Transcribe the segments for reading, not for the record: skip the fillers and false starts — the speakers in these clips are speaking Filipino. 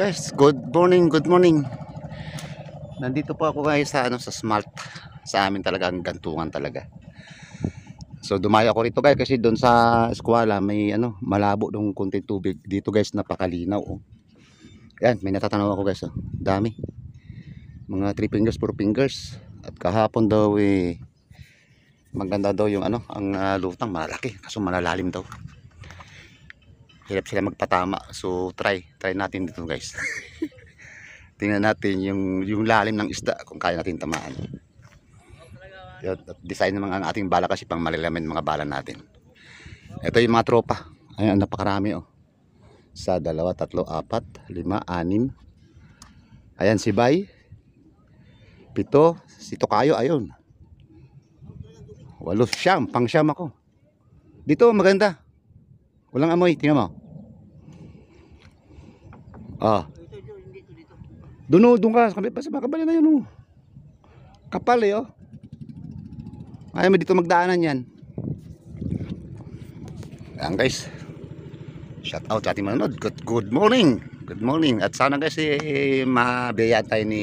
guys, good morning, good morning. Nandito po ako guys sa sa Smart. Sa amin talaga ang gantungan talaga. So dumayo ako rito guys kasi doon sa eskwela may malabo dong konting tubig. Dito guys napakalinaw oh. Yan, may natatanaw ako guys oh. Dami. Mga 3 fingers, 4 fingers. At kahapon daw maganda daw yung ang lutang malaki kaso malalalim daw. Hirap sila magpatama. So try natin dito guys. Tingnan natin yung lalim ng isda kung kaya natin tamaan. At design naman ang ating bala kasi pang malalaman mga bala natin. Ito yung mga tropa. Ayun, napakarami oh. Sa 2, 3, 4, 5, 6. Ayan si Bay. 7, si Tokayo ayun. 8, siyam, pang siyam ako. Dito maganda. Walang amoy, tingnan mo. Ah. Doon ka, sa makabali na yun oh. Kapal oh. Ayaw mo dito magdaanan yan. Ayan guys. Shout out sa ating manonood. Good morning. Good morning. At sana guys mabiyayaan tayo ni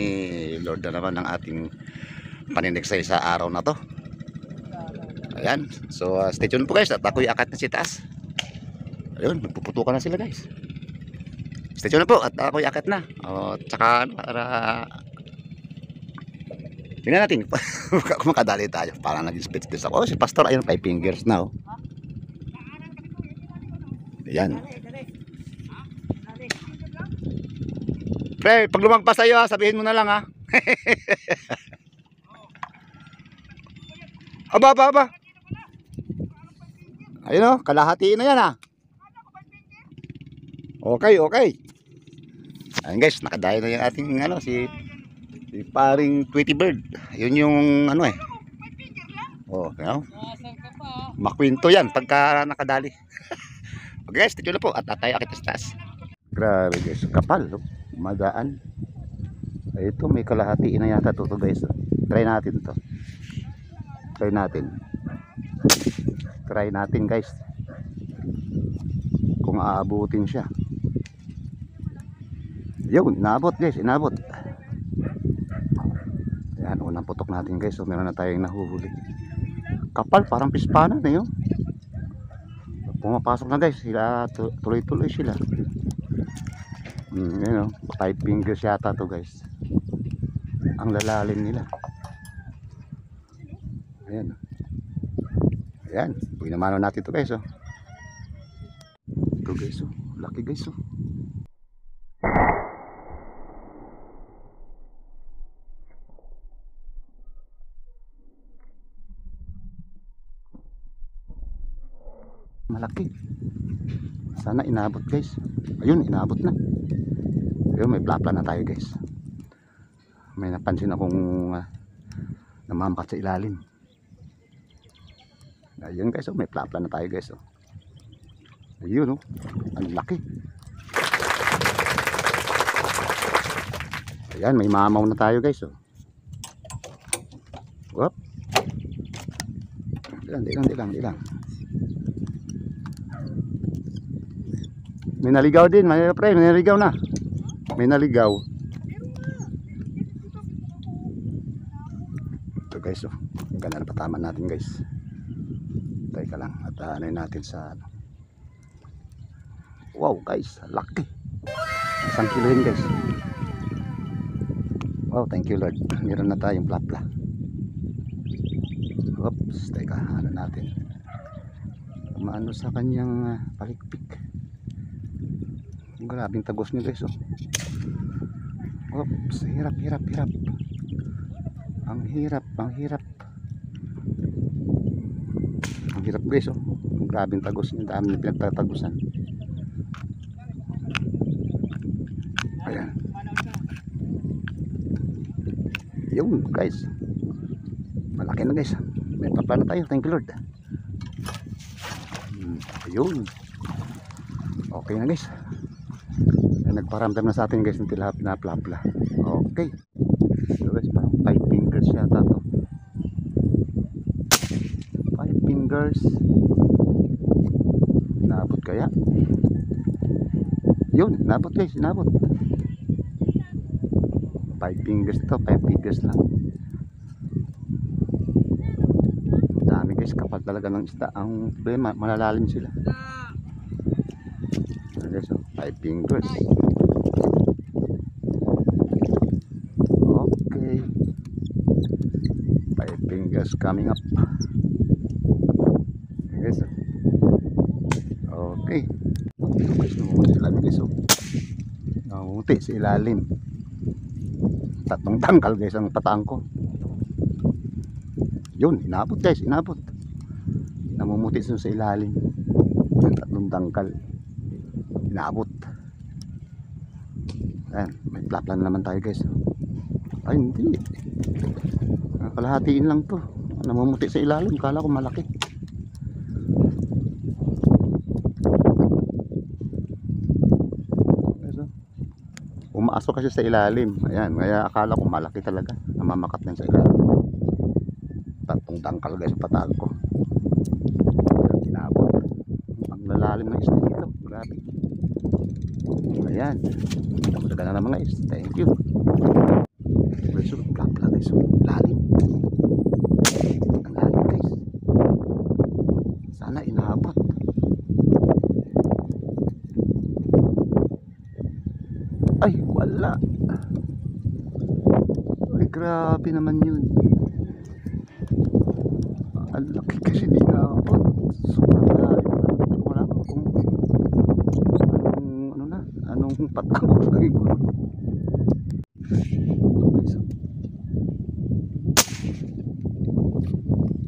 Lord na naman ng ating paninigsay sa araw na to. Ayan. So stay tuned po guys. At ako'y akat na si taas. Ayun, magpuputukan na sila guys. Stay tuned na po at ako'y akat na. O, tsaka para tingnan natin kung makadali tayo. Parang naging speechless ako. Si Pastor ayun 5 fingers na oh. Ayan. Pre, pag lumagpas tayo sabihin mo na lang ha. Aba. Ayun oh, kalahatiin na yan ha. Okay. Ayun guys, nakadayo na yung ating si paring Tweety Bird. Yun yung Oh, makwento yan pagka nakadali. Okay guys, titulo po at tayo akit sa taas. Grabe guys, kapal no? Magaan. Ito may kalahatiin na yata to guys. Try natin to. Try natin guys. Kung aabutin siya. Yun, inaabot guys, inaabot. Ayan, unang putok natin guys. So meron na tayong nahuhuli. Kapal, parang pispana na yun. Pumapasok na guys, sila tuloy-tuloy sila. Yun o, 5 fingers yata to guys. Ang lalalim nila. Ayan. Ayan, pinamano natin to guys oh. Ito guys oh, laki guys oh. Malaki. Sana inabot guys. Ayun, inabot na. Ayun, may plapla na tayo guys. May napansin akong namampat sa ilalim. Ayun guys, oh, may plapla na tayo guys oh. Ayun oh, ang laki. Ayan, may mamaw na tayo guys oh. Whoop. Di lang. May naligaw din, may naligaw na. May naligaw. Ito guys oh. Ang ganda na pataman natin guys. Teka lang at natin sa wow guys, laki. 1 kilo yun guys. Wow, thank you Lord. Meron na tayong plapla. Oops, teka, natin. Maano sa kanyang palikpik. Grabing tagos niyo guys oh. Oops, hirap. Ang hirap guys oh. Grabing tagos niyo, dami na pinagtatagusan. Ayan. Yun guys. Malaki na guys. May papala tayo, thank you Lord. Ayun. Okay na guys. Nagparamdam na sa atin guys ng tilapia na plapla. Okay. So guys, parang 5 fingers yata to. 5 fingers. Naabot kaya? Yun, naabot guys, naabot. 5 fingers to, 5 fingers lang. Dami guys, kapal talaga ng isda. Ang problema, malalalim sila. Okay, so 5 fingers. Okay, 5 fingers coming up. Okay, so okay. Ito guys, namumuti sila guys. Namumuti sa ilalim. 3 tangkal guys ang pataan ko. Yun, inabot guys, inabot. Namumuti sa ilalim. 3 tangkal. Inabot. Ayan, may plaplan naman tayo guys. Ay hindi, kalahatiin lang to. Namumuti sa ilalim, kala ko malaki. Umaasok kasi sa ilalim. Ayan, kaya akala ko malaki talaga. Namamakat lang sa ilalim. 3 tangkal guys sa pataan ko. Inabot. Ang lalalim ng isda dito, grabe. Ayan, talaga na naman guys. Thank you. Guys, plapla guys, lalim. Ang lalim guys. Sana inaabot. Ay, wala. Ay, grabe naman yun. Ang laki kasi di naabot. Sobrang lalim. Wala ko kung anong, ano na, anong patawag sa kaging gulo.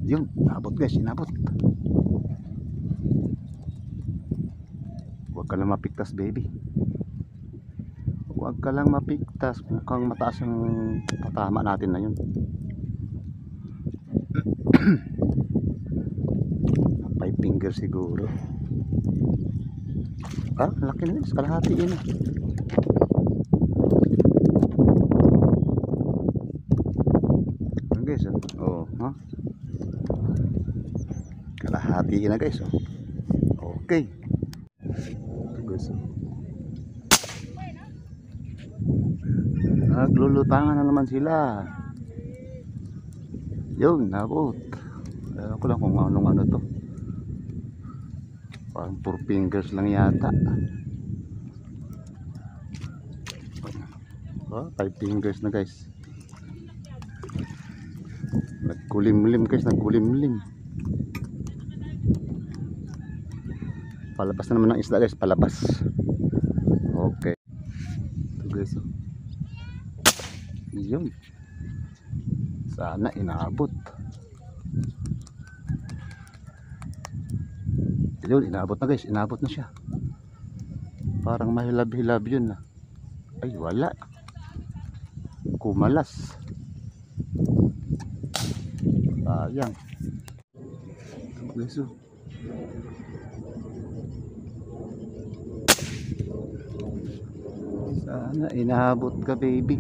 Yun, inabot guys, inabot. Huwag ka lang mapiktas baby. Huwag ka lang mapiktas. Mukhang mataas ang patama natin na yun. 5 fingers siguro. Ah, laki na guys, kalahati yun. Guys, oh, ha? Kalahati na guys, oh. Okay. Ito guys, oh. Naglulutangan na naman sila. Yun, nabot. Alam ko lang kung anong ano to. Parang 4 fingers lang yata. Oh, 5 fingers na guys. Nagkulimlim guys, nagkulimlim. Palabas na naman ng isda guys, palabas. Okay. Ito guys, oh. Yun. Sana inaabot. Yun, inaabot na guys, inaabot na siya. Parang mahilab-hilab yun. Ay, wala. Kumalas. Sayang. Guys, oh. Sana inaabot ka baby.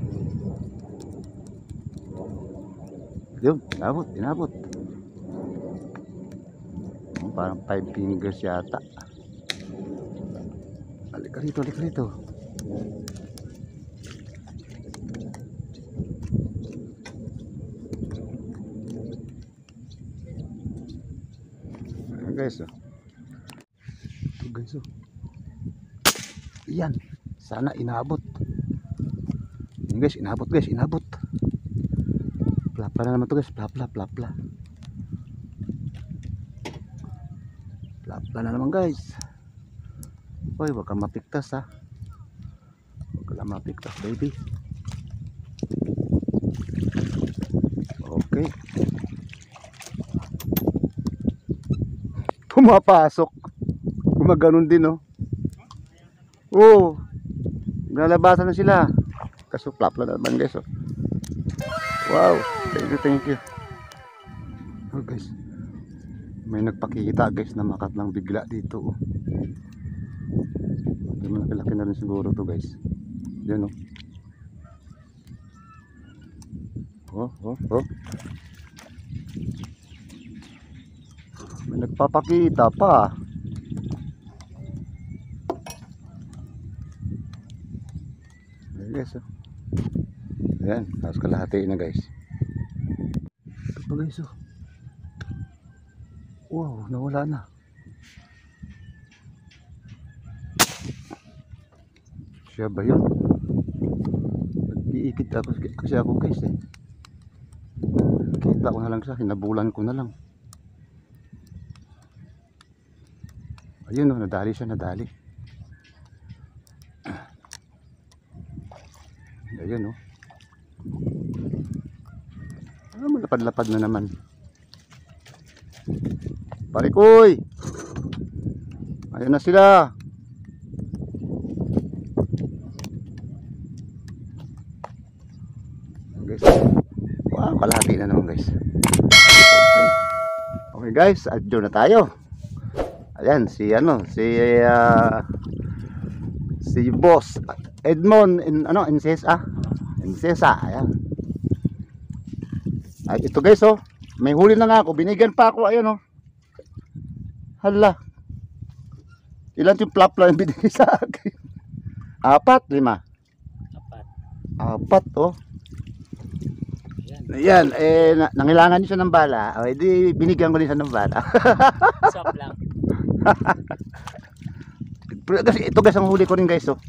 Yun, inabot, inabot. Parang 5 fingers yata. Halika rito, halika rito. Ayan guys, oh. Ito guys, oh. Yan, sana inabot. Yan guys, inabot guys, inabot. Plapla na naman to guys, plapla, plapla. Plapla na naman guys. Hoy, wag kang mapiktas ha. Wag kang mapiktas baby. Okay. Pumapasok. Gumaganon din oh. Oh. Nalabasan na sila. Kaso plapla na naman guys oh. Wow, thank you. Oh guys, may nagpakita guys na makat lang bigla dito oh. Malaki-laki na rin siguro to guys. Yan oh. Oh. May nagpapakita pa. Ayan guys oh. Ayan, tapos kalahati na guys. Ito pa guys, oh. Wow, nawala na. Siya ba yun? Nag-iikit ako kasi ako guys eh. Kita ko na lang siya, hinabulan ko na lang. Ayun oh, nadali siya, nadali. Ayun oh. Lapad-lapad na naman. Parikoy! Ayun na sila. Guys. Wow, kalahati na naman guys. Okay guys, adyo na tayo. Ayan, si Boss Edmond Incesa, ayan. Ay, ito guys oh, may huli na nga ako, binigyan pa ako, ayan oh. Hala. Ilan yung plapla yung binigay sa akin? 4, 5. 4 oh. Ayan, nangilangan niyo siya ng bala. O, edi binigyan ko din siya ng bala. Stop lang. Kasi ito guys, ang huli ko rin guys oh.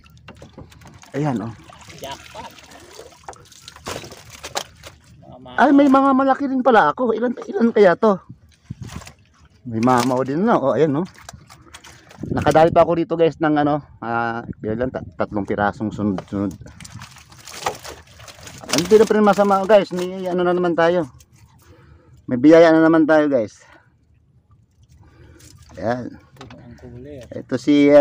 Ayan oh. Jackpot. Ay, may mga malaki rin pala ako. Ilan kaya to? May mamaw din na. Oh, ayan oh. Nakadali pa ako dito guys ng bilang 3 pirasong sunod-sunod. Hindi na pa rin masama guys. May na naman tayo. May biyaya na naman tayo guys. Ayan. Ito si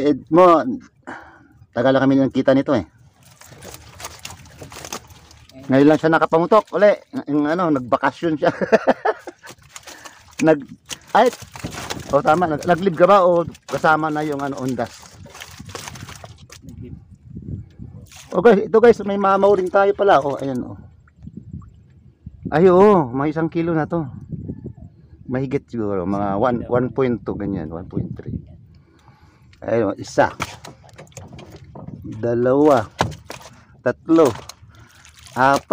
Edmond. Tagal na kami nakita nito eh. Ngayon lang siya nakapamutok uli. Nagbakasyon siya. Tama, naglib ka ba o kasama na yung ondas? Okay, ito guys, may mamaw rin tayo pala. Oh, ayan oh. Ay oh, may 1 kilo na to. Mahigit siguro, mga 1.2 ganyan, 1.3. Ayun, 1, 2, 3, 4. 5.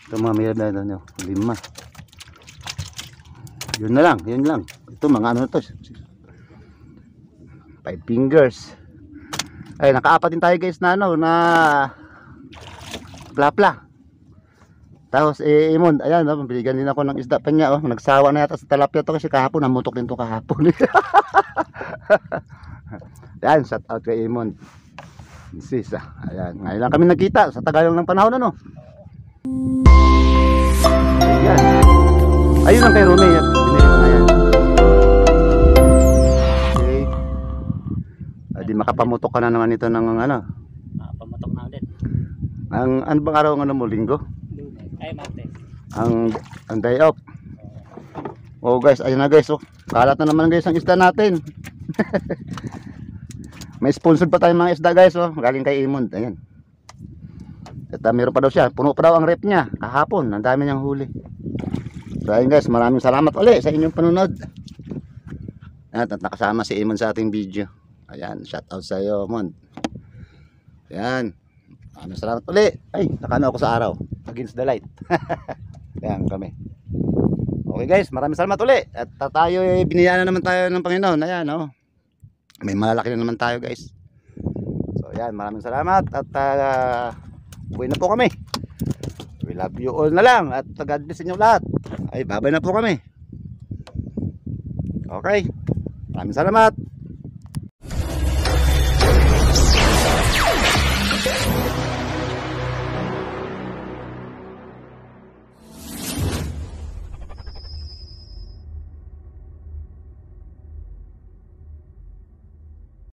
Ito mga mayroon na 5. Yun lang. Ito mga ano to. 5 fingers. Ay, naka-4 din tayo guys na plapla. Tapos Imon, ayan binigyan din ako ng isda pa niya oh. Nagsawa na yata sa tilapia to kasi kahapon namutok din to kahapon. Ayan, shout out kay Imon. Sisa. Ayan, ngayon lang kami nagkita sa tagal ng panahon ano. Ayan. Ayun ang kay Rome. Ayan. Okay. Di makapamutok ka na naman ito ng Pamutok na ulit. Ano bang araw mo, linggo? Ay, Martes. Ang day off. Oh guys, ayun na guys oh. Kalat na naman guys ang isda natin. May sponsored pa tayong mga isda guys oh. Galing kay Imond. Ayan. At meron pa daw siya. Puno pa daw ang rep niya. Kahapon. Ang dami niyang huli. So ayun guys. Maraming salamat ulit sa inyong panunod. At nakasama si Imond sa ating video. Ayan. Shout out sa iyo Imond. Ayan. Maraming salamat ulit. Ay. Nakano ako sa araw. Against the light. Ayan kami. Okay guys. Maraming salamat ulit. At tayo biniyana naman tayo ng Panginoon. Ayan oh. May malalaki na naman tayo guys. So yan, maraming salamat. At uwi na po kami. We love you all na lang. At God bless inyo lahat. Ay babay na po kami. Okay, maraming salamat.